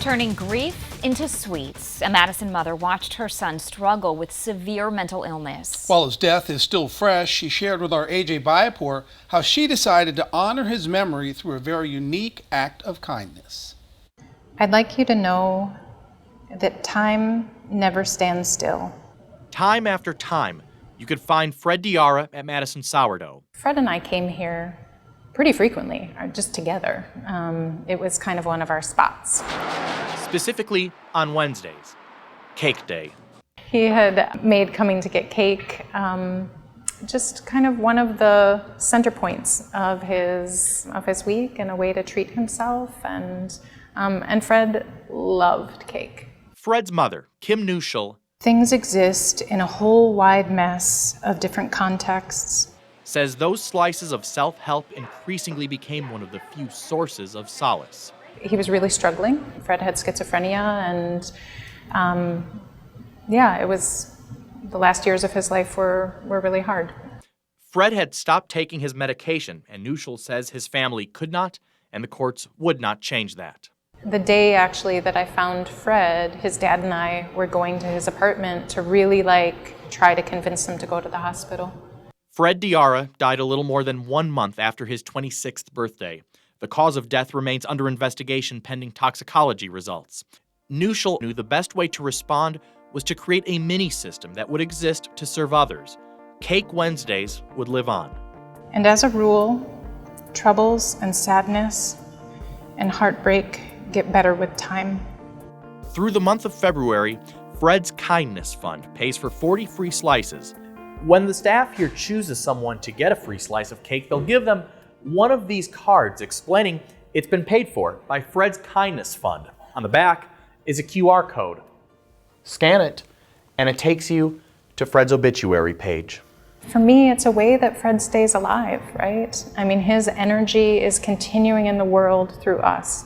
Turning grief into sweets, a Madison mother watched her son struggle with severe mental illness. While his death is still fresh, she shared with our AJ Bayapur how she decided to honor his memory through a very unique act of kindness. I'd like you to know that time never stands still. Time after time, you could find Fred Diarra at Madison Sourdough. Fred and I came here pretty frequently, just together. It was kind of one of our spots. Specifically on Wednesdays, Cake Day. He had made coming to get cake just kind of one of the center points of his week and a way to treat himself. And Fred loved cake. Fred's mother, Kim Neuschel, Things exist in a whole wide mess of different contexts. Says those slices of self-help increasingly became one of the few sources of solace. He was really struggling. Fred had schizophrenia, and it was the last years of his life were really hard. Fred had stopped taking his medication, and Neuschel says his family could not, and the courts would not change that. The day actually that I found Fred, his dad and I were going to his apartment to really try to convince him to go to the hospital. Fred Diarra died a little more than 1 month after his 26th birthday. The cause of death remains under investigation pending toxicology results. Neuschel knew the best way to respond was to create a mini-system that would exist to serve others. Cake Wednesdays would live on. And as a rule, troubles and sadness and heartbreak get better with time. Through the month of February, Fred's Kindness Fund pays for 40 free slices. When the staff here chooses someone to get a free slice of cake, they'll give them one of these cards explaining it's been paid for by Fred's Kindness Fund. On the back is a QR code. Scan it, and it takes you to Fred's obituary page. For me, it's a way that Fred stays alive, right? I mean, his energy is continuing in the world through us.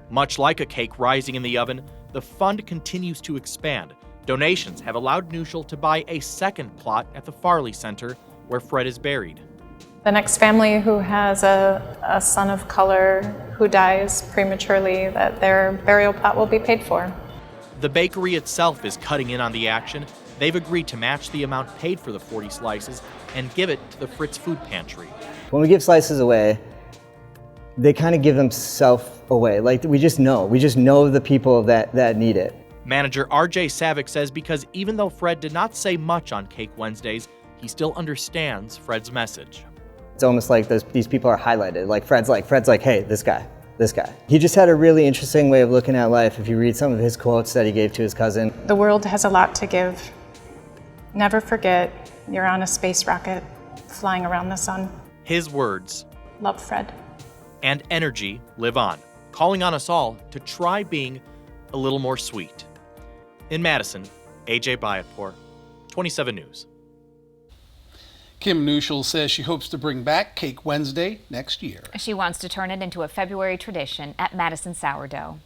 Much like a cake rising in the oven, the fund continues to expand. Donations have allowed Neuschel to buy a second plot at the Farley Center, where Fred is buried. The next family who has a son of color who dies prematurely, that their burial plot will be paid for. The bakery itself is cutting in on the action. They've agreed to match the amount paid for the 40 slices and give it to the Fritz Food Pantry. When we give slices away, they kind of give themselves away. We just know the people that need it. Manager RJ Savick says because even though Fred did not say much on Cake Wednesdays, he still understands Fred's message. It's almost like these people are highlighted. Fred's like, hey, this guy. He just had a really interesting way of looking at life. If you read some of his quotes that he gave to his cousin. The world has a lot to give. Never forget, you're on a space rocket flying around the sun. His words. Love, Fred. And energy live on, calling on us all to try being a little more sweet. In Madison, AJ Bayapur, 27 News. Kim Neuschel says she hopes to bring back Cake Wednesday next year. She wants to turn it into a February tradition at Madison Sourdough.